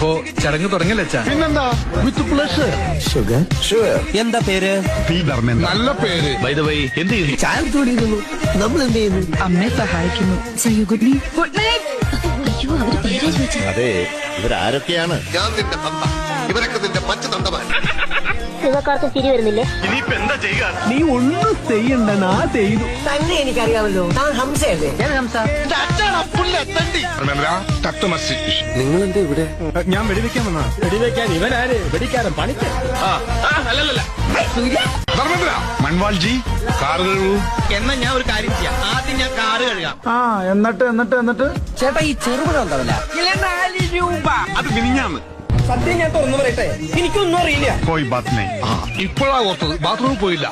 അപ്പോ ചടങ്ങ് തുടങ്ങില്ല അച്ഛാ. പിന്നെന്താ, വിത്ത് പ്ലഷർ. എന്താ പേര്? നല്ല പേര്. എന്ത് ചെയ്യുന്നു? ചായ തോടിയിരുന്നു. നമ്മൾ എന്ത് ചെയ്യുന്നു? അമ്മയെ സഹായിക്കുന്നു. Good night. അയ്യോ, അവര് പേരാ ചോദിച്ചത്. അതെ, ഇവരാരൊക്കെയാണ്? ഞാൻ നിന്റെ തന്ത, ഇവരൊക്കെ നിന്റെ പച്ചതന്തമാൻ. നിങ്ങൾക്കാർക്കും ചിരി വരുന്നില്ലേ? ഇനിയിപ്പോ എന്താ ചെയ്യുക? നീ ഒന്നും ചെയ്യണ്ട, നാ ചെയ്തു. തന്നെ എനിക്കറിയാമല്ലോ, താൻ ഹംസയല്ലേ? ഞാൻ ഹംസ. നിങ്ങൾ എന്താ ഇവിടെ? ഞാൻ വെടിവെക്കാൻ വന്നാ. വെടിവെക്കാൻ ഇവനാര്? വെടിക്കാരൻ പണിക്ക്. ധർമ്മേന്ദ്ര, മൺവാൾജി, കാർ കഴുകൂ. എന്നാ ഞാൻ ഒരു കാര്യം ചെയ്യാം. ആദ്യം ഞാൻ കാറ് കഴുകാം. എന്നിട്ട് ചേട്ടാ, ഈ ചെറുപഴം ഉണ്ടാവില്ല, 4 രൂപ. അത് മിനിഞ്ഞാന്ന്. സത്യം ഞാൻ തുറന്നു പറയട്ടെ, എനിക്കൊന്നും അറിയില്ല. ഇപ്പോഴാ ഓർത്തത്, ബാത്റൂമിൽ പോയില്ല.